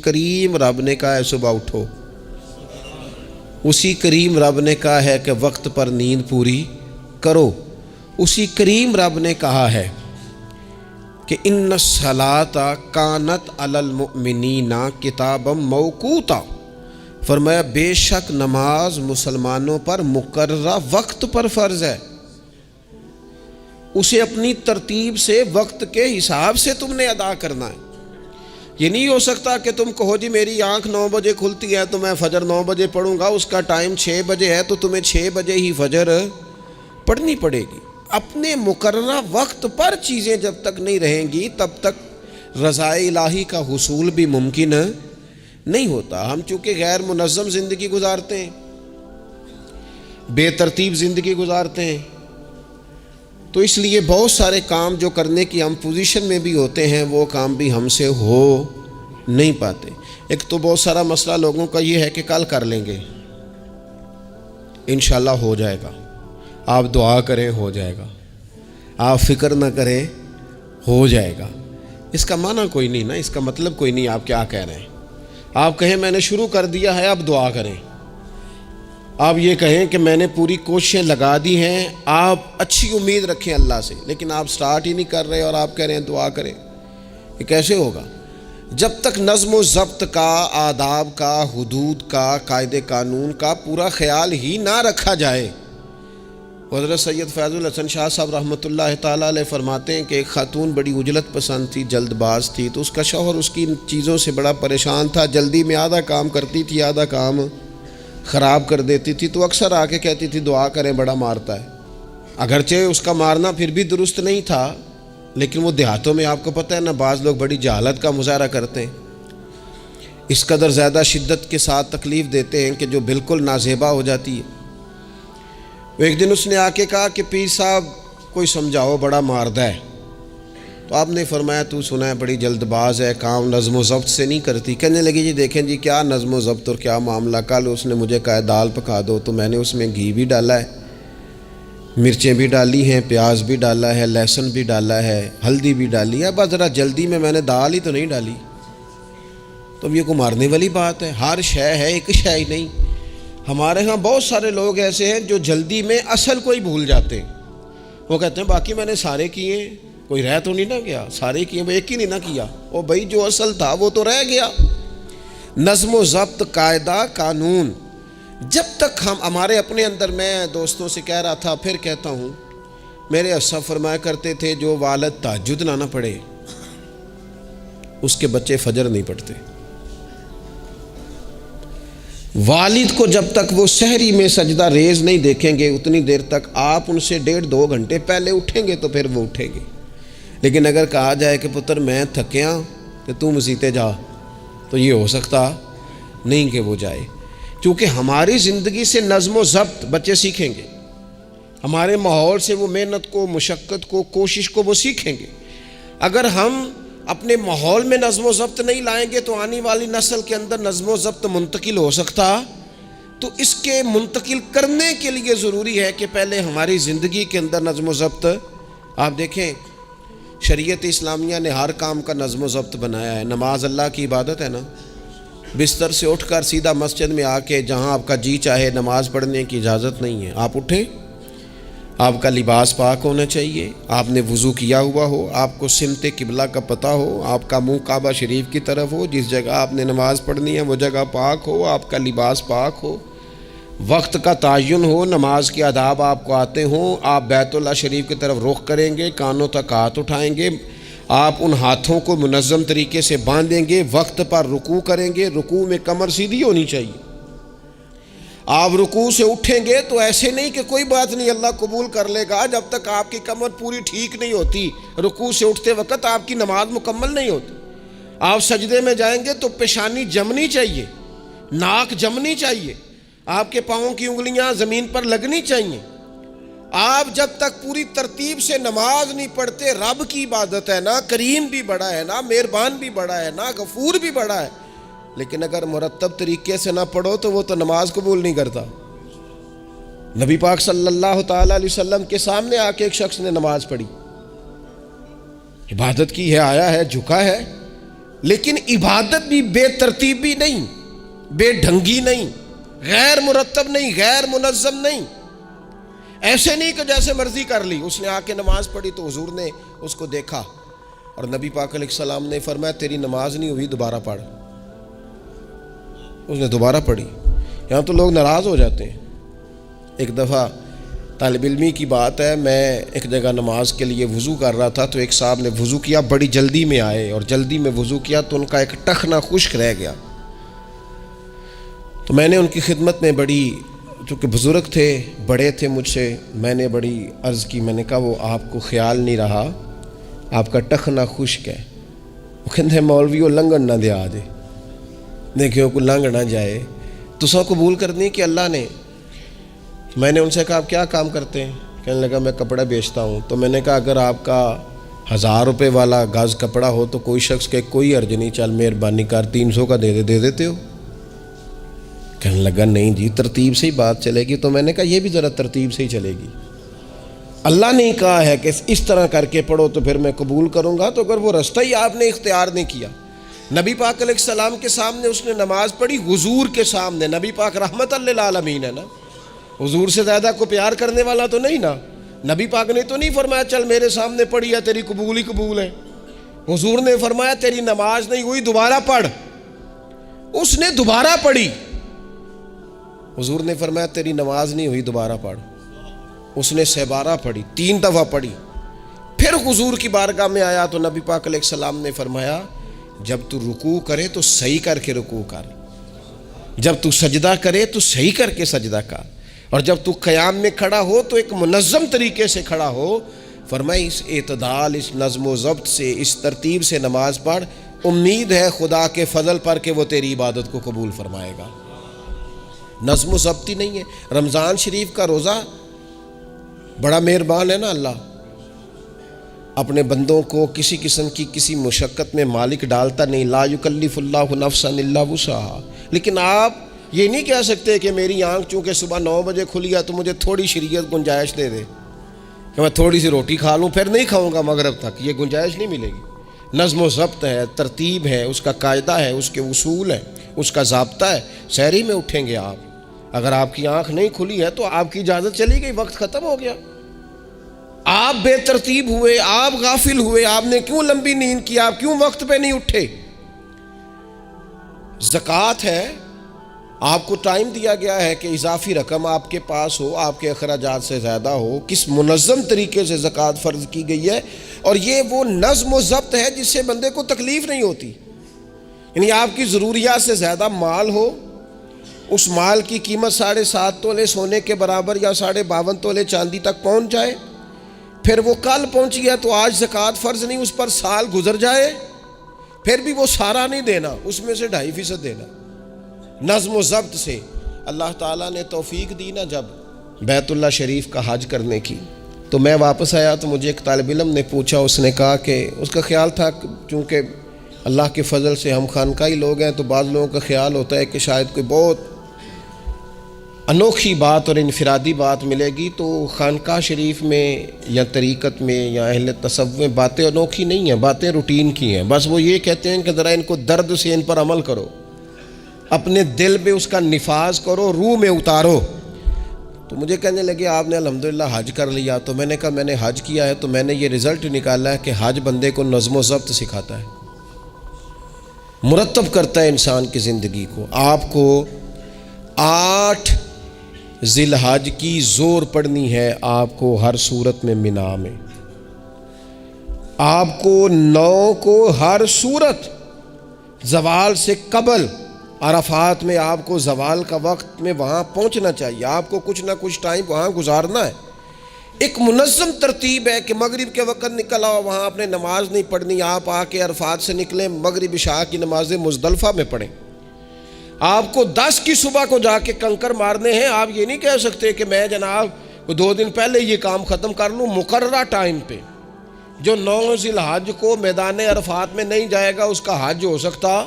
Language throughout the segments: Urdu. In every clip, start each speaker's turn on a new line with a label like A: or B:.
A: کریم رب نے کہا ہے صبح اٹھو، اسی کریم رب نے کہا ہے کہ وقت پر نیند پوری کرو، اسی کریم رب نے کہا ہے کہ ان الصلاۃ کانت علی المؤمنین کتابا موقوتا، فرمایا بے شک نماز مسلمانوں پر مقررہ وقت پر فرض ہے، اسے اپنی ترتیب سے وقت کے حساب سے تم نے ادا کرنا ہے۔ یہ نہیں ہو سکتا کہ تم کہو جی میری آنکھ 9 بجے کھلتی ہے تو میں فجر 9 بجے پڑھوں گا، اس کا ٹائم 6 بجے ہے تو تمہیں 6 بجے ہی فجر پڑھنی پڑے گی۔ اپنے مقررہ وقت پر چیزیں جب تک نہیں رہیں گی تب تک رضا الہی کا حصول بھی ممکن نہیں ہوتا۔ ہم چونکہ غیر منظم زندگی گزارتے ہیں، بے ترتیب زندگی گزارتے ہیں، تو اس لیے بہت سارے کام جو کرنے کی ہم پوزیشن میں بھی ہوتے ہیں وہ کام بھی ہم سے ہو نہیں پاتے۔ ایک تو بہت سارا مسئلہ لوگوں کا یہ ہے کہ کل کر لیں گے، انشاءاللہ ہو جائے گا، آپ دعا کریں ہو جائے گا، آپ فکر نہ کریں ہو جائے گا۔ اس کا معنی کوئی نہیں نا، اس کا مطلب کوئی نہیں آپ کیا کہہ رہے ہیں۔ آپ کہیں میں نے شروع کر دیا ہے اب دعا کریں، آپ یہ کہیں کہ میں نے پوری کوششیں لگا دی ہیں، آپ اچھی امید رکھیں اللہ سے، لیکن آپ سٹارٹ ہی نہیں کر رہے اور آپ کہہ رہے ہیں دعا کریں، یہ کیسے ہوگا؟ جب تک نظم و ضبط کا، آداب کا، حدود کا، قاعدے قانون کا پورا خیال ہی نہ رکھا جائے۔ حضرت سید فیض الحسن شاہ صاحب رحمۃ اللہ تعالیٰ علیہ فرماتے ہیں کہ ایک خاتون بڑی عجلت پسند تھی، جلد باز تھی، تو اس کا شوہر اس کی ان چیزوں سے بڑا پریشان تھا، جلدی میں آدھا کام کرتی تھی آدھا کام خراب کر دیتی تھی، تو اکثر آ کے کہتی تھی دعا کریں بڑا مارتا ہے۔ اگرچہ اس کا مارنا پھر بھی درست نہیں تھا، لیکن وہ دیہاتوں میں آپ کو پتہ ہے نا بعض لوگ بڑی جہالت کا مظاہرہ کرتے ہیں، اس قدر زیادہ شدت کے ساتھ تکلیف دیتے ہیں کہ جو بالکل نازیبا ہو جاتی ہے۔ ایک دن اس نے آ کے کہا کہ پیر صاحب کوئی سمجھاؤ بڑا ماردہ ہے، تو آپ نے فرمایا تو سنا ہے بڑی جلد باز ہے، کام نظم و ضبط سے نہیں کرتی۔ کہنے لگی جی دیکھیں جی کیا نظم و ضبط اور کیا معاملہ، کل اس نے مجھے کہا دال پکا دو تو میں نے اس میں گھی بھی ڈالا ہے، مرچیں بھی ڈالی ہیں، پیاز بھی ڈالا ہے، لہسن بھی ڈالا ہے، ہلدی بھی ڈالی ہے، بس ذرا جلدی میں نے دال ہی تو نہیں ڈالی۔ تو یہ کوئی مارنے والی بات ہے؟ ہر شے ہے، ایک شے ہی نہیں۔ ہمارے ہاں بہت سارے لوگ ایسے ہیں جو جلدی میں اصل کو ہی بھول جاتے ہیں، وہ کہتے ہیں باقی میں نے سارے کیے، کوئی رہ تو نہیں نہ گیا، سارے کیے وہ ایک ہی نہیں نہ کیا، او بھائی جو اصل تھا وہ تو رہ گیا۔ نظم و ضبط، قاعدہ قانون جب تک ہمارے اپنے اندر، میں دوستوں سے کہہ رہا تھا پھر کہتا ہوں، میرے اسلاف فرمایا کرتے تھے جو والد تہجد نہ پڑھے اس کے بچے فجر نہیں پڑھتے۔ والد کو جب تک وہ سحری میں سجدہ ریز نہیں دیکھیں گے اتنی دیر تک آپ ان سے 1.5-2 گھنٹے پہلے اٹھیں گے تو پھر وہ اٹھیں گے۔ لیکن اگر کہا جائے کہ پتر میں تھکیاں کہ تو مسیتے جا، تو یہ ہو سکتا نہیں کہ وہ جائے، کیونکہ ہماری زندگی سے نظم و ضبط بچے سیکھیں گے، ہمارے ماحول سے وہ محنت کو، مشقت کو، کوشش کو وہ سیکھیں گے۔ اگر ہم اپنے ماحول میں نظم و ضبط نہیں لائیں گے تو آنے والی نسل کے اندر نظم و ضبط منتقل ہو سکتا، تو اس کے منتقل کرنے کے لیے ضروری ہے کہ پہلے ہماری زندگی کے اندر نظم و ضبط۔ آپ دیکھیں شریعت اسلامیہ نے ہر کام کا نظم و ضبط بنایا ہے۔ نماز اللہ کی عبادت ہے نا، بستر سے اٹھ کر سیدھا مسجد میں آ کے جہاں آپ کا جی چاہے نماز پڑھنے کی اجازت نہیں ہے۔ آپ اٹھیں، آپ کا لباس پاک ہونا چاہیے، آپ نے وضو کیا ہوا ہو، آپ کو سمت قبلہ کا پتہ ہو، آپ کا منہ کعبہ شریف کی طرف ہو، جس جگہ آپ نے نماز پڑھنی ہے وہ جگہ پاک ہو، آپ کا لباس پاک ہو، وقت کا تعین ہو، نماز کے آداب آپ کو آتے ہوں، آپ بیت اللہ شریف کی طرف رخ کریں گے، کانوں تک ہاتھ اٹھائیں گے، آپ ان ہاتھوں کو منظم طریقے سے باندھیں گے، وقت پر رکوع کریں گے، رکوع میں کمر سیدھی ہونی چاہیے۔ آپ رکوع سے اٹھیں گے تو ایسے نہیں کہ کوئی بات نہیں اللہ قبول کر لے گا، جب تک آپ کی کمر پوری ٹھیک نہیں ہوتی رکوع سے اٹھتے وقت آپ کی نماز مکمل نہیں ہوتی۔ آپ سجدے میں جائیں گے تو پیشانی جمنی چاہیے، ناک جمنی چاہیے، آپ کے پاؤں کی انگلیاں زمین پر لگنی چاہیے۔ آپ جب تک پوری ترتیب سے نماز نہیں پڑھتے، رب کی عبادت ہے نا، کریم بھی بڑا ہے نا، مہربان بھی بڑا ہے نا، غفور بھی بڑا ہے، لیکن اگر مرتب طریقے سے نہ پڑھو تو وہ تو نماز قبول نہیں کرتا۔ نبی پاک صلی اللہ تعالیٰ علیہ وسلم کے سامنے آ کے ایک شخص نے نماز پڑھی، عبادت کی ہے، آیا ہے، جھکا ہے، لیکن عبادت بھی بے ترتیبی نہیں، بے ڈھنگی نہیں، غیر مرتب نہیں، غیر منظم نہیں. ایسے نہیں کہ جیسے مرضی کر لی. اس نے آ کے نماز پڑھی تو حضور نے اس کو دیکھا اور نبی پاک علیہ السلام نے فرمایا تیری نماز نہیں ہوئی، دوبارہ پڑھ. اس نے دوبارہ پڑھی. یہاں تو لوگ ناراض ہو جاتے ہیں. ایک دفعہ طالب علمی کی بات ہے، میں ایک جگہ نماز کے لیے وضو کر رہا تھا تو ایک صاحب نے وضو کیا، بڑی جلدی میں آئے اور جلدی میں وضو کیا تو ان کا ایک ٹخنا خشک رہ گیا. تو میں نے ان کی خدمت میں بڑی، چونکہ بزرگ تھے، بڑے تھے مجھ سے، میں نے بڑی عرض کی. میں نے کہا وہ آپ کو خیال نہیں رہا، آپ کا ٹخنا خشک ہے. وہ کہتے ہیں مولوی وہ لنگن نہ دے آ جائے، دیکھو کو لنگ نہ جائے. تو سو قبول کرنی کہ اللہ نے. میں نے ان سے کہا آپ کیا کام کرتے ہیں؟ کہنے لگا میں کپڑا بیچتا ہوں. تو میں نے کہا اگر آپ کا 1000 روپے والا گز کپڑا ہو تو کوئی شخص کہ کوئی عرض نہیں، چل مہربانی کر 300 کا دے دیتے ہو. کہنے لگا نہیں جی ترتیب سے ہی بات چلے گی. تو میں نے کہا یہ بھی ذرا ترتیب سے ہی چلے گی. اللہ نے کہا ہے کہ اس طرح کر کے پڑھو تو پھر میں قبول کروں گا. تو اگر وہ رستہ ہی آپ نے اختیار نہیں کیا، نبی پاک علیہ السلام کے سامنے اس نے نماز پڑھی، حضور کے سامنے. نبی پاک رحمت للعالمین ہے نا، حضور سے زیادہ کو پیار کرنے والا تو نہیں نا. نبی پاک نے تو نہیں فرمایا چل میرے سامنے پڑھی ہے تیری قبول ہی قبول ہے. حضور نے فرمایا تیری نماز نہیں ہوئی، دوبارہ پڑھ. اس نے دوبارہ پڑھی. حضور نے فرمایا تیری نماز نہیں ہوئی، دوبارہ پڑھ. اس نے 12 پڑھی، 3 دفعہ پڑھی. پھر حضور کی بارگاہ میں آیا تو نبی پاک علیہ السلام نے فرمایا جب تو رکوع کرے تو صحیح کر کے رکوع کر، جب تو سجدہ کرے تو صحیح کر کے سجدہ کر، اور جب تو قیام میں کھڑا ہو تو ایک منظم طریقے سے کھڑا ہو. فرمایا اس اعتدال، اس نظم و ضبط سے، اس ترتیب سے نماز پڑھ، امید ہے خدا کے فضل پر کہ وہ تیری عبادت کو قبول فرمائے گا. نظم و ضبط ہی نہیں ہے. رمضان شریف کا روزہ بڑا مہربان ہے نا اللہ، اپنے بندوں کو کسی قسم کی کسی مشقت میں مالک ڈالتا نہیں. لا یکلف اللہ نفسا الا وسعہا. لیکن آپ یہ نہیں کہہ سکتے کہ میری آنکھ چونکہ صبح 9 بجے کھلی ہے تو مجھے تھوڑی شریعت گنجائش دے دے کہ میں تھوڑی سی روٹی کھا لوں پھر نہیں کھاؤں گا مغرب تک. یہ گنجائش نہیں ملے گی. نظم و ضبط ہے، ترتیب ہے، اس کا قاعدہ ہے، اس کے اصول ہے، اس کا ضابطہ ہے. سحری میں اٹھیں گے آپ، اگر آپ کی آنکھ نہیں کھلی ہے تو آپ کی اجازت چلی گئی، وقت ختم ہو گیا. آپ بے ترتیب ہوئے، آپ غافل ہوئے، آپ نے کیوں لمبی نیند کی، آپ کیوں وقت پہ نہیں اٹھے. زکوٰۃ ہے، آپ کو ٹائم دیا گیا ہے کہ اضافی رقم آپ کے پاس ہو، آپ کے اخراجات سے زیادہ ہو. کس منظم طریقے سے زکوٰۃ فرض کی گئی ہے، اور یہ وہ نظم و ضبط ہے جس سے بندے کو تکلیف نہیں ہوتی. یعنی آپ کی ضروریات سے زیادہ مال ہو، اس مال کی قیمت 7.5 تولے سونے کے برابر یا 52.5 تولے چاندی تک پہنچ جائے، پھر وہ کل پہنچ گیا تو آج زکوٰۃ فرض نہیں، اس پر سال گزر جائے، پھر بھی وہ سارا نہیں دینا، اس میں سے 2.5% دینا. نظم و ضبط سے اللہ تعالیٰ نے توفیق دی نا جب بیت اللہ شریف کا حج کرنے کی. تو میں واپس آیا تو مجھے ایک طالب علم نے پوچھا، اس نے کہا کہ اس کا خیال تھا چونکہ اللہ کے فضل سے ہم خانقاہی لوگ ہیں تو بعض لوگوں کا خیال ہوتا ہے کہ شاید کوئی بہت انوکھی بات اور انفرادی بات ملے گی. تو خانقاہ شریف میں یا طریقت میں یا اہل تصوف میں باتیں انوکھی نہیں ہیں، باتیں روٹین کی ہیں. بس وہ یہ کہتے ہیں کہ ذرا ان کو درد سے ان پر عمل کرو، اپنے دل میں اس کا نفاذ کرو، روح میں اتارو. تو مجھے کہنے لگے آپ نے الحمدللہ حج کر لیا. تو میں نے کہا میں نے حج کیا ہے تو میں نے یہ رزلٹ نکالا ہے کہ حج بندے کو نظم و ضبط سکھاتا ہے، مرتب کرتا ہے انسان کی زندگی کو. آپ کو 8 ذی الحج کی زور پڑھنی ہے، آپ کو ہر صورت میں مینا میں. آپ کو 9 کو ہر صورت زوال سے قبل عرفات میں آپ کو زوال کا وقت میں وہاں پہنچنا چاہیے. آپ کو کچھ نہ کچھ ٹائم وہاں گزارنا ہے. ایک منظم ترتیب ہے کہ مغرب کے وقت نکل آؤ، وہاں آپ نے نماز نہیں پڑھنی، آپ آ کے عرفات سے نکلیں، مغرب عشاء کی نمازیں مزدلفہ میں پڑھیں. آپ کو 10 کی صبح کو جا کے کنکر مارنے ہیں. آپ یہ نہیں کہہ سکتے کہ میں جناب 2 دن پہلے یہ کام ختم کر لوں. مقررہ ٹائم پہ جو 9 ذی الحج کو میدان عرفات میں نہیں جائے گا اس کا حج ہو سکتا،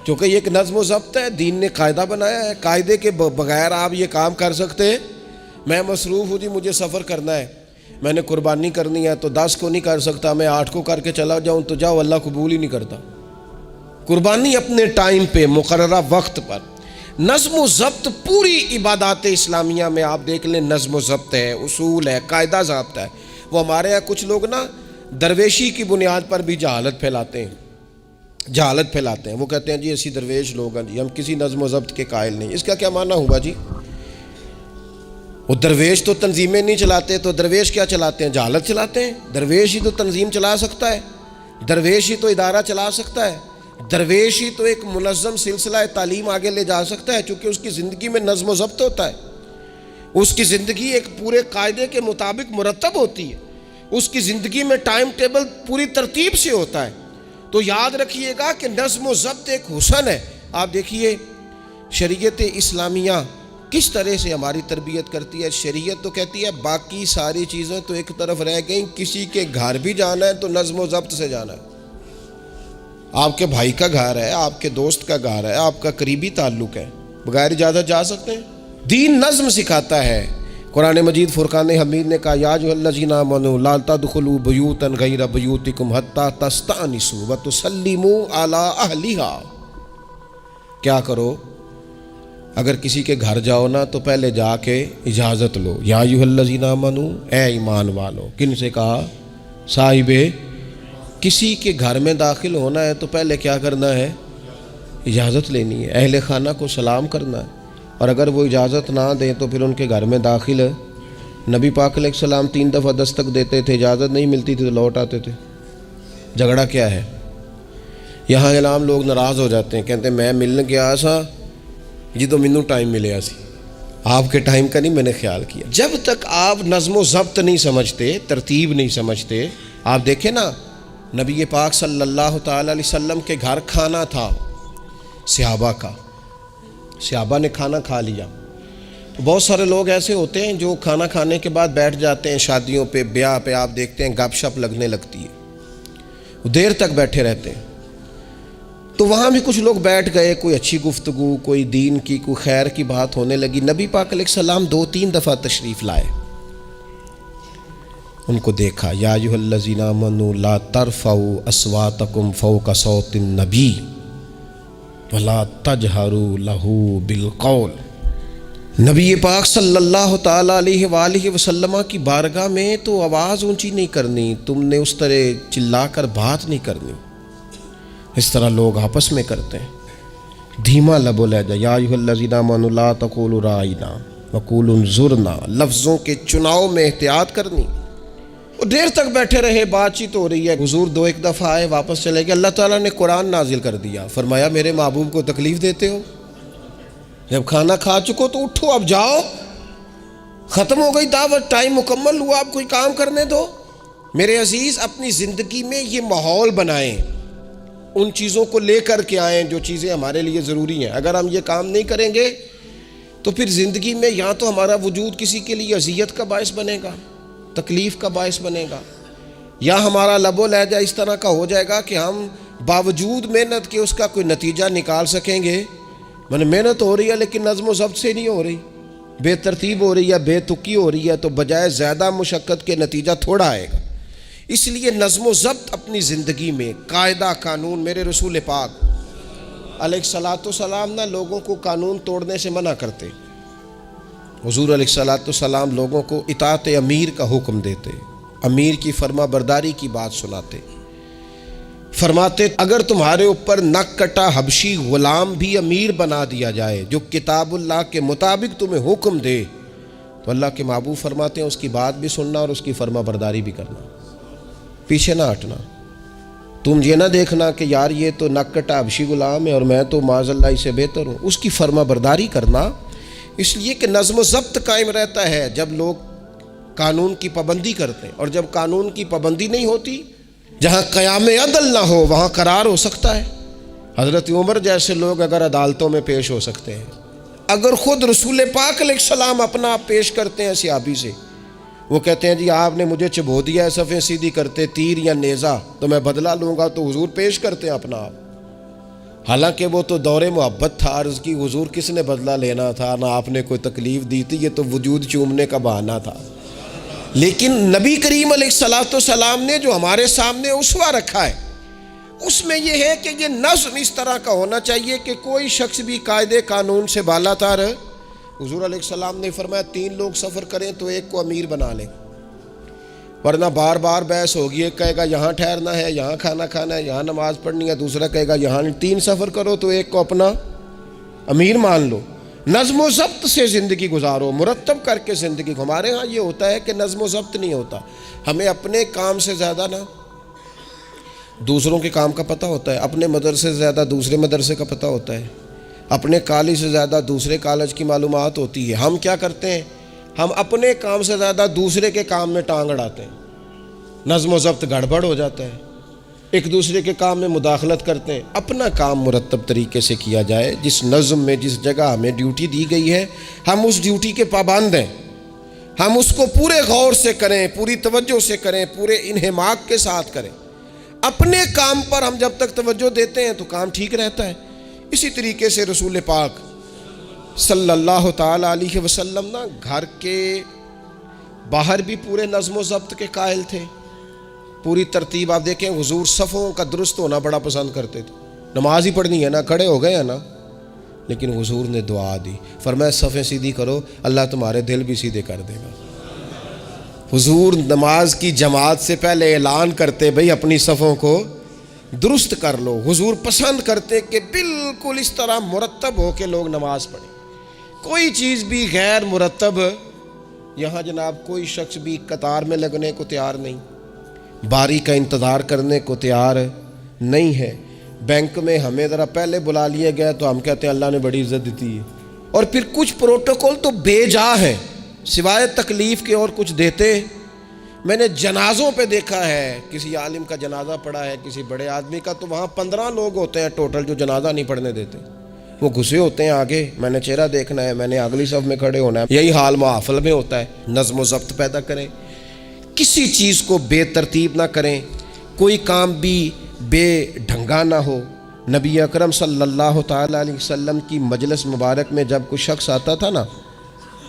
A: کیونکہ یہ ایک نظم و ضبط ہے، دین نے قاعدہ بنایا ہے. قاعدے کے بغیر آپ یہ کام کر سکتے؟ میں مصروف ہوں جی، مجھے سفر کرنا ہے، میں نے قربانی کرنی ہے تو 10 کو نہیں کر سکتا، میں 8 کو کر کے چلا جاؤں تو جاؤ، اللہ قبول ہی نہیں کرتا. قربانی اپنے ٹائم پہ، مقررہ وقت پر، نظم و ضبط پوری عبادات اسلامیہ میں آپ دیکھ لیں، نظم و ضبط ہے، اصول ہے، قاعدہ ضابطہ ہے۔ وہ ہمارے یہاں کچھ لوگ نا درویشی کی بنیاد پر بھی جہالت پھیلاتے ہیں، وہ کہتے ہیں جی اسی درویش لوگ ہیں جی، ہم کسی نظم و ضبط کے قائل نہیں۔ اس کا کیا معنی ہوا جی؟ وہ درویش تو تنظیمیں نہیں چلاتے، تو درویش کیا چلاتے ہیں؟ جہالت چلاتے ہیں۔ درویش ہی تو تنظیم چلا سکتا ہے، درویش ہی تو ادارہ چلا سکتا ہے، درویش ہی تو ایک منظم سلسلہ تعلیم آگے لے جا سکتا ہے، چونکہ اس کی زندگی میں نظم و ضبط ہوتا ہے، اس کی زندگی ایک پورے قاعدے کے مطابق مرتب ہوتی ہے، اس کی زندگی میں ٹائم ٹیبل پوری ترتیب سے ہوتا ہے۔ تو یاد رکھیے گا کہ نظم و ضبط ایک حسن ہے۔ آپ دیکھیے شریعت اسلامیہ کس طرح سے ہماری تربیت کرتی ہے۔ شریعت تو کہتی ہے باقی ساری چیزیں تو ایک طرف رہ گئیں، کسی کے گھر بھی جانا ہے تو نظم و ضبط سے جانا ہے۔ آپ کے بھائی کا گھر ہے، آپ کے دوست کا گھر ہے، آپ کا قریبی تعلق ہے، بغیر اجازت جا سکتے ہیں؟ دین نظم سکھاتا ہے۔ قرآن مجید فرقان حمید نے کہا یا ایھا الذین آمنوا لا تدخلوا بیوتا غیر بیوتکم حتی تستأنسوا وتسلموا علی اہلھا۔ کیا کرو؟ اگر کسی کے گھر جاؤ نا تو پہلے جا کے اجازت لو۔ یا ایھا الذین آمنوا، اے ایمان والو۔ کن سے کہا؟ صاحب کسی کے گھر میں داخل ہونا ہے تو پہلے کیا کرنا ہے؟ اجازت لینی ہے، اہل خانہ کو سلام کرنا ہے، اور اگر وہ اجازت نہ دیں تو پھر ان کے گھر میں داخل نبی پاک علیہ السلام 3 دفعہ دستک دیتے تھے، اجازت نہیں ملتی تھی تو لوٹ آتے تھے۔ جھگڑا کیا ہے؟ یہاں عام لوگ ناراض ہو جاتے ہیں، کہتے ہیں میں ملنے گیا سا جی تو مینوں ٹائم ملیا سی، آپ کے ٹائم کا نہیں میں نے خیال کیا۔ جب تک آپ نظم و ضبط نہیں سمجھتے، ترتیب نہیں سمجھتے، آپ دیکھیں نا نبی پاک صلی اللہ تعالی علیہ وسلم کے گھر کھانا تھا صحابہ کا، صحابہ نے کھانا کھا لیا۔ بہت سارے لوگ ایسے ہوتے ہیں جو کھانا کھانے کے بعد بیٹھ جاتے ہیں، شادیوں پہ، بیاہ پہ آپ دیکھتے ہیں گپ شپ لگنے لگتی ہے، وہ دیر تک بیٹھے رہتے ہیں۔ تو وہاں بھی کچھ لوگ بیٹھ گئے، کوئی اچھی گفتگو، کوئی دین کی، کوئی خیر کی بات ہونے لگی۔ نبی پاک علیہ السلام 2-3 دفعہ تشریف لائے، ان کو دیکھا، یا ایھا الذین آمنوا لا ترفعوا اصواتکم فوق صوت النبی ولا تجہروا لہ بالقول۔ نبی پاک صلی اللہ تعالیٰ علیہ وآلہ وسلم کی بارگاہ میں تو آواز اونچی نہیں کرنی، تم نے اس طرح چلا کر بات نہیں کرنی، اس طرح لوگ آپس میں کرتے ہیں۔ دھیما لب و لہجہ، یا ایھا الذین آمنوا لا تقولوا راعینا وقولوا انظرنا، لفظوں کے چناؤ میں احتیاط کرنی۔ وہ دیر تک بیٹھے رہے، بات چیت ہو رہی ہے، حضور 2-1 دفعہ آئے، واپس چلے گئے۔ اللہ تعالیٰ نے قرآن نازل کر دیا، فرمایا میرے محبوب کو تکلیف دیتے ہو؟ جب کھانا کھا چکو تو اٹھو، اب جاؤ، ختم ہو گئی دعوت، ٹائم مکمل ہوا، اب کوئی کام کرنے دو۔ میرے عزیز اپنی زندگی میں یہ ماحول بنائیں، ان چیزوں کو لے کر کے آئیں جو چیزیں ہمارے لیے ضروری ہیں۔ اگر ہم یہ کام نہیں کریں گے تو پھر زندگی میں یا تو ہمارا وجود کسی کے لیے اذیت کا باعث بنے گا، تکلیف کا باعث بنے گا، یا ہمارا لب و لہجہ اس طرح کا ہو جائے گا کہ ہم باوجود محنت کے اس کا کوئی نتیجہ نکال سکیں گے۔ محنت ہو رہی ہے لیکن نظم و ضبط سے نہیں ہو رہی، بے ترتیب ہو رہی ہے، بے تکی ہو رہی ہے، تو بجائے زیادہ مشقت کے نتیجہ تھوڑا آئے گا۔ اس لیے نظم و ضبط اپنی زندگی میں، قاعدہ قانون۔ میرے رسول پاک علیہ الصلاۃ والسلام نہ لوگوں کو قانون توڑنے سے منع کرتے، حضور علیہ الصلاۃ والسلام لوگوں کو اطاعت امیر کا حکم دیتے، امیر کی فرما برداری کی بات سناتے، فرماتے اگر تمہارے اوپر نک کٹا حبشی غلام بھی امیر بنا دیا جائے جو کتاب اللہ کے مطابق تمہیں حکم دے تو اللہ کے محبوب فرماتے ہیں اس کی بات بھی سننا اور اس کی فرما برداری بھی کرنا، پیچھے نہ ہٹنا۔ تم یہ نہ دیکھنا کہ یار یہ تو نک کٹا حبشی غلام ہے اور میں تو معاذ اللہ سے بہتر ہوں، اس کی فرما برداری کرنا، اس لیے کہ نظم و ضبط قائم رہتا ہے جب لوگ قانون کی پابندی کرتے ہیں، اور جب قانون کی پابندی نہیں ہوتی، جہاں قیام عدل نہ ہو وہاں قرار ہو سکتا ہے۔ حضرت عمر جیسے لوگ اگر عدالتوں میں پیش ہو سکتے ہیں، اگر خود رسول پاک علیہ السلام اپنا پیش کرتے ہیں صحابی سے، وہ کہتے ہیں جی آپ نے مجھے چبو دیا ہے صفیں سیدھی کرتے تیر یا نیزہ تو میں بدلہ لوں گا، تو حضور پیش کرتے ہیں اپنا آپ، حالانکہ وہ تو دور محبت تھا، عرض کی حضور کس نے بدلہ لینا تھا، نہ آپ نے کوئی تکلیف دی تھی، یہ تو وجود چومنے کا بہانہ تھا۔ لیکن نبی کریم علیہ الصلوۃ والسلام نے جو ہمارے سامنے اسوہ رکھا ہے، اس میں یہ ہے کہ یہ نظم اس طرح کا ہونا چاہیے کہ کوئی شخص بھی قاعدے قانون سے بالا تر. حضور علیہ السلام نے فرمایا 3 لوگ سفر کریں تو ایک کو امیر بنا لیں، ورنہ بار بار بحث ہوگی. ایک کہے گا یہاں ٹھہرنا ہے، یہاں کھانا کھانا ہے، یہاں نماز پڑھنی ہے، دوسرا کہے گا یہاں. 3 سفر کرو تو ایک کو اپنا امیر مان لو. نظم و ضبط سے زندگی گزارو، مرتب کر کے زندگی. ہمارے ہاں یہ ہوتا ہے کہ نظم و ضبط نہیں ہوتا. ہمیں اپنے کام سے زیادہ نا دوسروں کے کام کا پتہ ہوتا ہے، اپنے مدرسے سے زیادہ دوسرے مدرسے کا پتہ ہوتا ہے، اپنے کالج سے زیادہ دوسرے کالج کی معلومات ہوتی ہے. ہم کیا کرتے ہیں؟ ہم اپنے کام سے زیادہ دوسرے کے کام میں ٹانگ اڑاتے ہیں، نظم و ضبط گڑبڑ ہو جاتا ہے، ایک دوسرے کے کام میں مداخلت کرتے ہیں. اپنا کام مرتب طریقے سے کیا جائے. جس نظم میں جس جگہ ہمیں ڈیوٹی دی گئی ہے ہم اس ڈیوٹی کے پابند ہیں، ہم اس کو پورے غور سے کریں، پوری توجہ سے کریں، پورے انہماک کے ساتھ کریں. اپنے کام پر ہم جب تک توجہ دیتے ہیں تو کام ٹھیک رہتا ہے. اسی طریقے سے رسول پاک صلی اللہ تعالی علیہ وسلم نا گھر کے باہر بھی پورے نظم و ضبط کے قائل تھے، پوری ترتیب. آپ دیکھیں حضور صفوں کا درست ہونا بڑا پسند کرتے تھے. نماز ہی پڑھنی ہے نا، کھڑے ہو گئے ہیں نا، لیکن حضور نے دعا دی، فرمایا صفیں سیدھی کرو، اللہ تمہارے دل بھی سیدھے کر دے گا. حضور نماز کی جماعت سے پہلے اعلان کرتے بھئی اپنی صفوں کو درست کر لو. حضور پسند کرتے کہ بالکل اس طرح مرتب ہو کے لوگ نماز پڑھیں. کوئی چیز بھی غیر مرتب، یہاں جناب کوئی شخص بھی قطار میں لگنے کو تیار نہیں، باری کا انتظار کرنے کو تیار نہیں ہے. بینک میں ہمیں ذرا پہلے بلا لیے گئے تو ہم کہتے ہیں اللہ نے بڑی عزت دیتی ہے. اور پھر کچھ پروٹوکول تو بے جا ہے، سوائے تکلیف کے اور کچھ دیتے. میں نے جنازوں پہ دیکھا ہے، کسی عالم کا جنازہ پڑا ہے، کسی بڑے آدمی کا، تو وہاں 15 لوگ ہوتے ہیں ٹوٹل جو جنازہ نہیں پڑھنے دیتے. وہ گھسے ہوتے ہیں آگے، میں نے چہرہ دیکھنا ہے، میں نے اگلی صف میں کھڑے ہونا ہے. یہی حال محافل میں ہوتا ہے. نظم و ضبط پیدا کریں، کسی چیز کو بے ترتیب نہ کریں، کوئی کام بھی بے ڈھنگا نہ ہو. نبی اکرم صلی اللہ تعالی علیہ وسلم کی مجلس مبارک میں جب کوئی شخص آتا تھا نا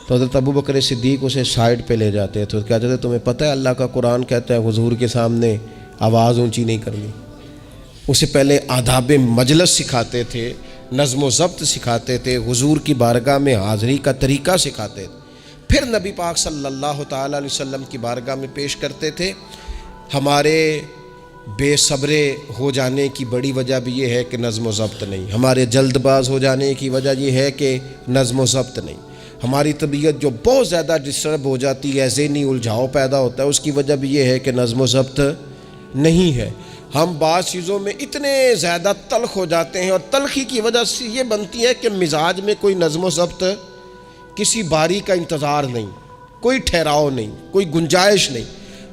A: تو حضرت ابو بکر صدیق اسے سائڈ پہ لے جاتے تھے. کہتے تھے تمہیں پتہ ہے اللہ کا قرآن کہتا ہے حضور کے سامنے آواز اونچی نہیں کرنی. اسے پہلے آداب مجلس سکھاتے تھے، نظم و ضبط سکھاتے تھے، حضور کی بارگاہ میں حاضری کا طریقہ سکھاتے تھے، پھر نبی پاک صلی اللہ تعالی علیہ وسلم کی بارگاہ میں پیش کرتے تھے. ہمارے بے صبرے ہو جانے کی بڑی وجہ بھی یہ ہے کہ نظم و ضبط نہیں. ہمارے جلد باز ہو جانے کی وجہ یہ ہے کہ نظم و ضبط نہیں. ہماری طبیعت جو بہت زیادہ ڈسٹرب ہو جاتی ہے، ذہنی الجھاؤ پیدا ہوتا ہے، اس کی وجہ بھی یہ ہے کہ نظم و ضبط نہیں ہے. ہم بعض چیزوں میں اتنے زیادہ تلخ ہو جاتے ہیں، اور تلخی کی وجہ سے یہ بنتی ہے کہ مزاج میں کوئی نظم و ضبط، کسی باری کا انتظار نہیں، کوئی ٹھہراؤ نہیں، کوئی گنجائش نہیں.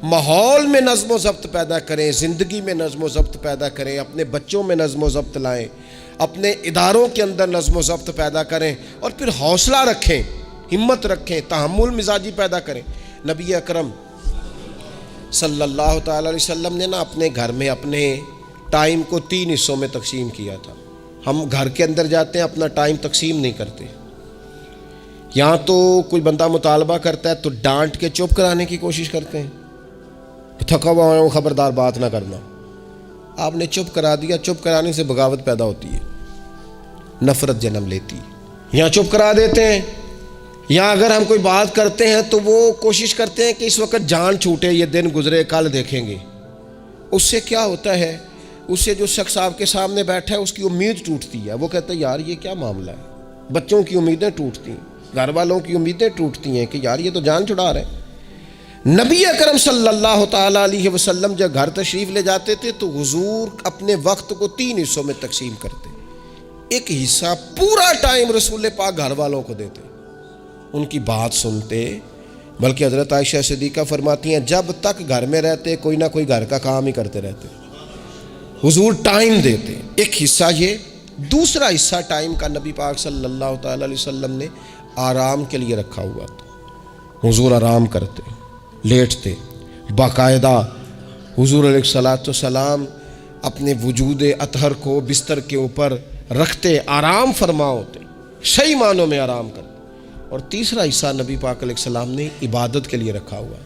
A: ماحول میں نظم و ضبط پیدا کریں، زندگی میں نظم و ضبط پیدا کریں، اپنے بچوں میں نظم و ضبط لائیں، اپنے اداروں کے اندر نظم و ضبط پیدا کریں، اور پھر حوصلہ رکھیں، ہمت رکھیں، تحمل مزاجی پیدا کریں. نبی اکرم صلی اللہ تعالی علیہ وسلم نے نا اپنے گھر میں اپنے ٹائم کو 3 حصوں میں تقسیم کیا تھا. ہم گھر کے اندر جاتے ہیں اپنا ٹائم تقسیم نہیں کرتے. یہاں تو کوئی بندہ مطالبہ کرتا ہے تو ڈانٹ کے چپ کرانے کی کوشش کرتے ہیں، تھکا ہوا ہوں خبردار بات نہ کرنا. آپ نے چپ کرا دیا، چپ کرانے سے بغاوت پیدا ہوتی ہے، نفرت جنم لیتی ہے. یہاں چپ کرا دیتے ہیں، یا اگر ہم کوئی بات کرتے ہیں تو وہ کوشش کرتے ہیں کہ اس وقت جان چھوٹے، یہ دن گزرے کل دیکھیں گے. اس سے کیا ہوتا ہے، اس سے جو شخص آپ کے سامنے بیٹھا ہے اس کی امید ٹوٹتی ہے. وہ کہتا ہے یار یہ کیا معاملہ ہے. بچوں کی امیدیں ٹوٹتی ہیں، گھر والوں کی امیدیں ٹوٹتی ہیں کہ یار یہ تو جان چھڑا رہے ہیں. نبی اکرم صلی اللہ تعالی علیہ وسلم جب گھر تشریف لے جاتے تھے تو حضور اپنے وقت کو 3 حصوں میں تقسیم کرتے. ایک حصہ پورا ٹائم رسول پاک گھر والوں کو دیتے، ان کی بات سنتے. بلکہ حضرت عائشہ صدیقہ فرماتی ہیں جب تک گھر میں رہتے کوئی نہ کوئی گھر کا کام ہی کرتے رہتے. حضور ٹائم دیتے. ایک حصہ یہ. دوسرا حصہ ٹائم کا نبی پاک صلی اللہ تعالی علیہ وسلم نے آرام کے لیے رکھا ہوا تھا. حضور آرام کرتے، لیٹتے، باقاعدہ حضور علیہ الصلاۃ والسلام اپنے وجود اطہر کو بستر کے اوپر رکھتے، آرام فرما ہوتے، صحیح معنوں میں آرام کرتے. اور تیسرا حصہ نبی پاک علیہ السلام نے عبادت کے لیے رکھا ہوا.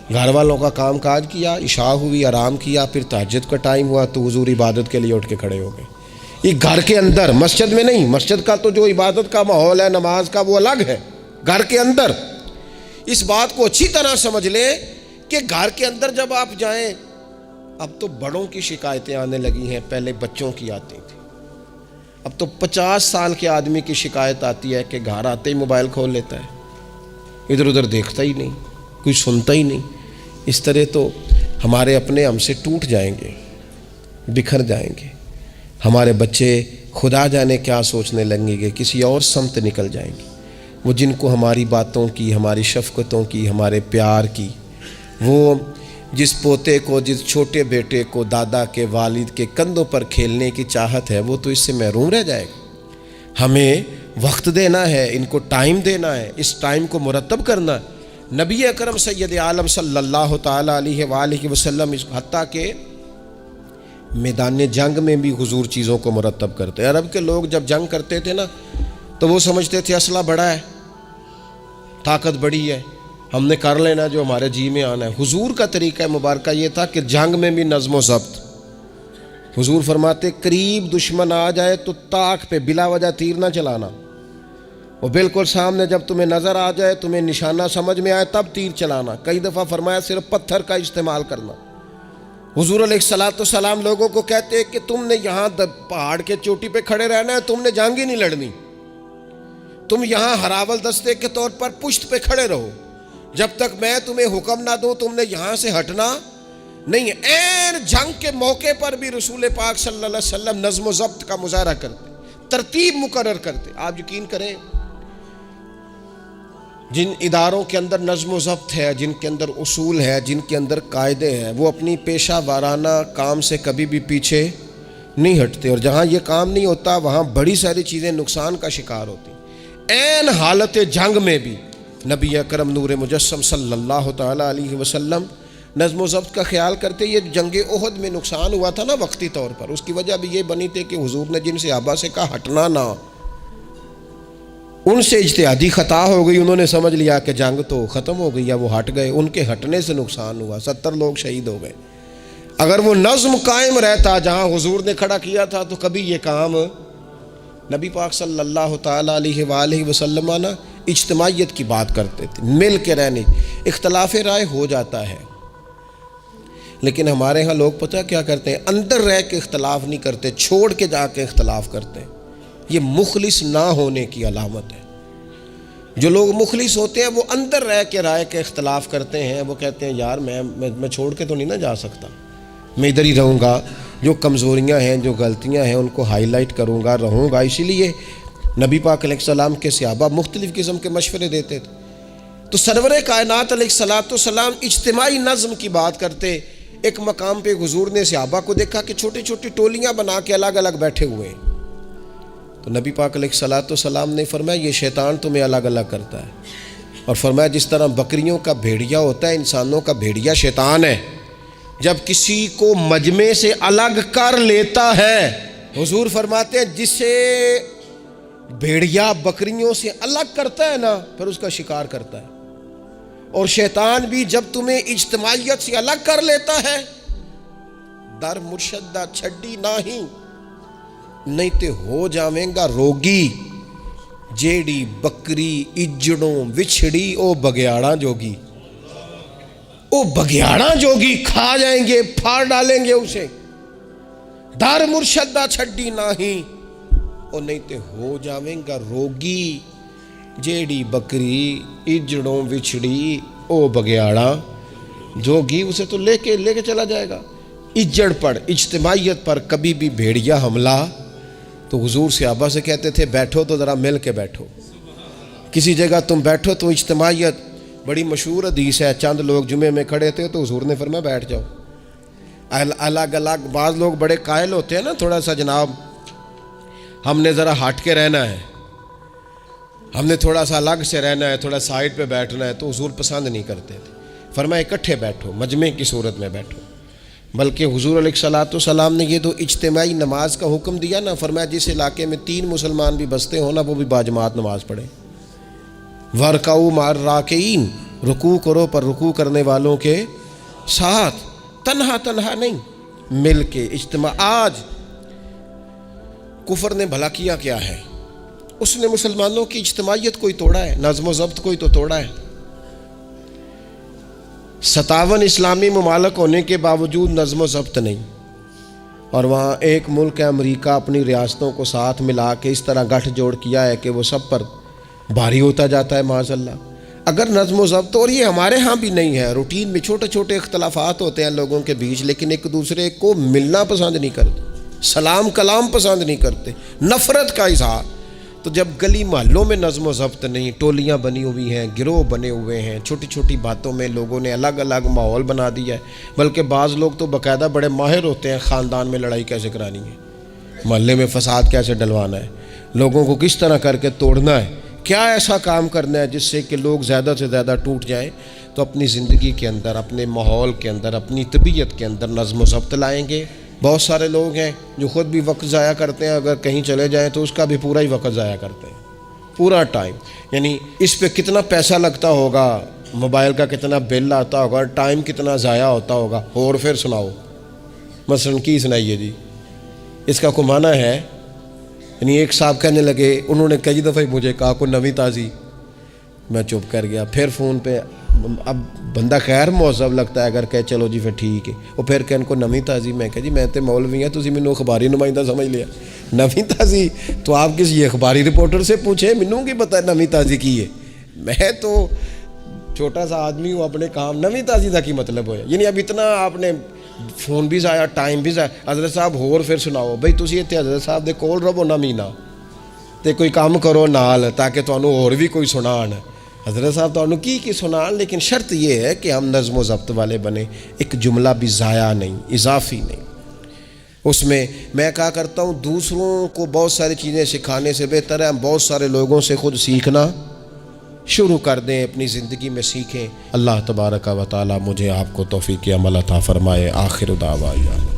A: گھر والوں کا کام کاج کیا، عشاء ہوئی، آرام کیا، پھر تہجد کا ٹائم ہوا تو حضور عبادت کے لیے اٹھ کے کھڑے ہو گئے. یہ گھر کے اندر، مسجد میں نہیں. مسجد کا تو جو عبادت کا ماحول ہے نماز کا وہ الگ ہے. گھر کے اندر اس بات کو اچھی طرح سمجھ لیں کہ گھر کے اندر جب آپ جائیں، اب تو بڑوں کی شکایتیں آنے لگی ہیں، پہلے بچوں کی آتی تھی. اب تو 50 سال کے آدمی کی شکایت آتی ہے کہ گھر آتے ہی موبائل کھول لیتا ہے، ادھر ادھر دیکھتا ہی نہیں، کچھ سنتا ہی نہیں. اس طرح تو ہمارے اپنے ہم سے ٹوٹ جائیں گے، بکھر جائیں گے. ہمارے بچے خدا جانے کیا سوچنے لگیں گے، کسی اور سمت نکل جائیں گے. وہ جن کو ہماری باتوں کی، ہماری شفقتوں کی، ہمارے پیار کی، وہ جس پوتے کو، جس چھوٹے بیٹے کو دادا کے، والد کے کندھوں پر کھیلنے کی چاہت ہے، وہ تو اس سے محروم رہ جائے گا. ہمیں وقت دینا ہے، ان کو ٹائم دینا ہے، اس ٹائم کو مرتب کرنا ہے. نبی اکرم سید عالم صلی اللہ تعالیٰ علیہ وآلہ وسلم حتیٰ کہ میدان جنگ میں بھی حضور چیزوں کو مرتب کرتے. عرب کے لوگ جب جنگ کرتے تھے نا تو وہ سمجھتے تھے اسلحہ بڑا ہے، طاقت بڑی ہے، ہم نے کر لینا جو ہمارے جی میں آنا ہے. حضور کا طریقہ مبارکہ یہ تھا کہ جنگ میں بھی نظم و ضبط. حضور فرماتے قریب دشمن آ جائے تو طاق پہ بلا وجہ تیر نہ چلانا، وہ بالکل سامنے جب تمہیں نظر آ جائے، تمہیں نشانہ سمجھ میں آئے تب تیر چلانا. کئی دفعہ فرمایا صرف پتھر کا استعمال کرنا. حضور علیہ الصلوۃ والسلام لوگوں کو کہتے کہ تم نے یہاں پہاڑ کے چوٹی پہ کھڑے رہنا ہے، تم نے جنگ ہی نہیں لڑنی. تم یہاں ہراول دستے کے طور پر پشت پہ کھڑے رہو، جب تک میں تمہیں حکم نہ دوں تم نے یہاں سے ہٹنا نہیں. این جنگ کے موقع پر بھی رسول پاک صلی اللہ علیہ وسلم نظم و ضبط کا مظاہرہ کرتے، ترتیب مقرر کرتے. آپ یقین کریں جن اداروں کے اندر نظم و ضبط ہے، جن کے اندر اصول ہے، جن کے اندر قاعدے ہیں، وہ اپنی پیشہ وارانہ کام سے کبھی بھی پیچھے نہیں ہٹتے. اور جہاں یہ کام نہیں ہوتا وہاں بڑی ساری چیزیں نقصان کا شکار ہوتی. این حالت جنگ میں بھی نبی اکرم نور مجسم صلی اللہ تعالیٰ علیہ وسلم نظم و ضبط کا خیال کرتے. یہ جنگ احد میں نقصان ہوا تھا نا وقتی طور پر، اس کی وجہ بھی یہ بنی تھی کہ حضور نے جن صحابہ سے کہا ہٹنا نہ، ان سے اجتہادی خطا ہو گئی. انہوں نے سمجھ لیا کہ جنگ تو ختم ہو گئی ہے، وہ ہٹ گئے، ان کے ہٹنے سے نقصان ہوا، 70 لوگ شہید ہو گئے. اگر وہ نظم قائم رہتا جہاں حضور نے کھڑا کیا تھا تو کبھی یہ کام نبی پاک صلی اللہ تعالیٰ علیہ وآلہ وسلم نا اجتماعیت کی بات کرتے تھے، مل کے رہنے. اختلاف رائے ہو جاتا ہے لیکن ہمارے ہاں لوگ پتہ کیا کرتے ہیں، اندر رہ کے اختلاف نہیں کرتے، چھوڑ کے جا کے اختلاف کرتے ہیں. یہ مخلص نہ ہونے کی علامت ہے. جو لوگ مخلص ہوتے ہیں وہ اندر رہ کے رائے کے اختلاف کرتے ہیں. وہ کہتے ہیں یار میں چھوڑ کے تو نہیں نہ جا سکتا، میں ادھر ہی رہوں گا، جو کمزوریاں ہیں، جو غلطیاں ہیں ان کو ہائی لائٹ کروں گا، رہوں گا. اسی لیے نبی پاک علیہ السلام کے صحابہ مختلف قسم کے مشورے دیتے تھے. تو سرور کائنات علیہ الصلوۃ والسلام اجتماعی نظم کی بات کرتے. ایک مقام پہ حضور نے صحابہ کو دیکھا کہ چھوٹی چھوٹی ٹولیاں بنا کے الگ الگ بیٹھے ہوئے ہیں. تو نبی پاک علیہ الصلوۃ والسلام نے فرمایا یہ شیطان تمہیں الگ الگ کرتا ہے. اور فرمایا جس طرح بکریوں کا بھیڑیا ہوتا ہے، انسانوں کا بھیڑیا شیطان ہے. جب کسی کو مجمع سے الگ کر لیتا ہے، حضور فرماتے ہیں جسے بھیڑیا بکریوں سے الگ کرتا ہے نا پھر اس کا شکار کرتا ہے. اور شیطان بھی جب تمہیں اجتماعیت سے الگ کر لیتا ہے، در مرشدہ چھڈی نہیں، نہیں تے ہو جاویں گا روگی. جیڑی بکری اجڑوں وچھڑی او بگیاڑا جوگی، او بگیاڑا جوگی کھا جائیں گے، پھاڑ ڈالیں گے اسے. در مرشدہ چھڈی نہیں، او نہیں تے ہو جاویں گا روگی. جیڑی بکری اجڑوں وچھڑی او بگیاڑا جوگی، اسے تو لے کے چلا جائے گا. اجڑ پر، اجتماعیت پر کبھی بھی بھیڑیا حملہ. تو حضور صحابہ سے کہتے تھے بیٹھو تو ذرا مل کے بیٹھو، کسی جگہ تم بیٹھو تو اجتماعیت. بڑی مشہور حدیث ہے، چند لوگ جمعے میں کھڑے تھے تو حضور نے فرمایا بیٹھ جاؤ. الگ الگ. بعض لوگ بڑے قائل ہوتے ہیں نا، تھوڑا سا جناب ہم نے ذرا ہٹ کے رہنا ہے، ہم نے تھوڑا سا الگ سے رہنا ہے، تھوڑا سائڈ پہ بیٹھنا ہے، تو حضور پسند نہیں کرتے تھے. فرمایا اکٹھے بیٹھو، مجمع کی صورت میں بیٹھو. بلکہ حضور علیہ الصلوۃ والسلام نے یہ تو اجتماعی نماز کا حکم دیا نا، فرمایا جس علاقے میں 3 مسلمان بھی بستے ہوں نا وہ بھی باجماعت نماز پڑھے. وَرْكَعُوا مَعَ الرَّاكِعِينَ. رکوع کرو پر رکوع کرنے والوں کے ساتھ، تنہا تنہا نہیں، مل کے اجتماع۔ آج کفر نے بھلا کیا کیا ہے؟ اس نے مسلمانوں کی اجتماعیت کوئی توڑا ہے، نظم و ضبط کوئی تو توڑا ہے۔ 57 اسلامی ممالک ہونے کے باوجود نظم و ضبط نہیں، اور وہاں ایک ملک ہے امریکہ اپنی ریاستوں کو ساتھ ملا کے اس طرح گٹھ جوڑ کیا ہے کہ وہ سب پر بھاری ہوتا جاتا ہے معاذ اللہ۔ اگر نظم و ضبط، اور یہ ہمارے ہاں بھی نہیں ہے، روٹین میں چھوٹے چھوٹے اختلافات ہوتے ہیں لوگوں کے بیچ، لیکن ایک دوسرے کو ملنا پسند نہیں کرتے، سلام کلام پسند نہیں کرتے، نفرت کا اظہار۔ تو جب گلی محلوں میں نظم و ضبط نہیں، ٹولیاں بنی ہوئی ہیں، گروہ بنے ہوئے ہیں، چھوٹی چھوٹی باتوں میں لوگوں نے الگ الگ ماحول بنا دیا ہے، بلکہ بعض لوگ تو باقاعدہ بڑے ماہر ہوتے ہیں خاندان میں لڑائی کیسے کرانی ہے، محلے میں فساد کیسے ڈلوانا ہے، لوگوں کو کس طرح کر کے توڑنا ہے، کیا ایسا کام کرنا ہے جس سے کہ لوگ زیادہ سے زیادہ ٹوٹ جائیں۔ تو اپنی زندگی کے اندر، اپنے ماحول کے اندر، اپنی طبیعت کے اندر نظم و ضبط لائیں گے۔ بہت سارے لوگ ہیں جو خود بھی وقت ضائع کرتے ہیں، اگر کہیں چلے جائیں تو اس کا بھی پورا ہی وقت ضائع کرتے ہیں، پورا ٹائم، یعنی اس پہ کتنا پیسہ لگتا ہوگا، موبائل کا کتنا بل آتا ہوگا، ٹائم کتنا ضائع ہوتا ہوگا، اور پھر سناؤ مثلاً کی سنائیے جی، اس کا کوئی معنی ہے؟ یعنی ایک صاحب کہنے لگے، انہوں نے کئی دفعہ مجھے کہا کوئی نویں تازی، میں چپ کر گیا۔ پھر فون پہ اب بندہ خیر مہذب لگتا ہے اگر کہے چلو جی پھر ٹھیک ہے، وہ پھر کہ ان کو نویں تازی، میں کہا جی میں تے مولوی ہوں، تسی مینوں اخباری نمائندہ سمجھ لیا، نویں تازی تو آپ کسی اخباری رپورٹر سے پوچھیں، مینوں کی پتہ ہے نویں تازی کی ہے، میں تو چھوٹا سا آدمی ہوں، اپنے کام، نویں تازی کا کی مطلب ہویا؟ یعنی اب اتنا آپ نے فون بھی ضائع، ٹائم بھی ضائع۔ حضرت صاحب ہور پھر سناؤ بھئی، تسی اتنے حضرت صاحب دے کول رہو نہ مہینہ تے کوئی کام کرو نال تاکہ تانوں اور بھی کوئی سنان، حضرت صاحب تانوں کی سنان، لیکن شرط یہ ہے کہ ہم نظم و ضبط والے بنے، ایک جملہ بھی ضائع نہیں، اضافی نہیں۔ اس میں کہا کرتا ہوں دوسروں کو بہت ساری چیزیں سکھانے سے بہتر ہے ہم بہت سارے لوگوں سے خود سیکھنا شروع کر دیں، اپنی زندگی میں سیکھیں۔ اللہ تبارک و تعالی مجھے آپ کو توفیق عمل عطا فرمائے۔ آخر دعوانا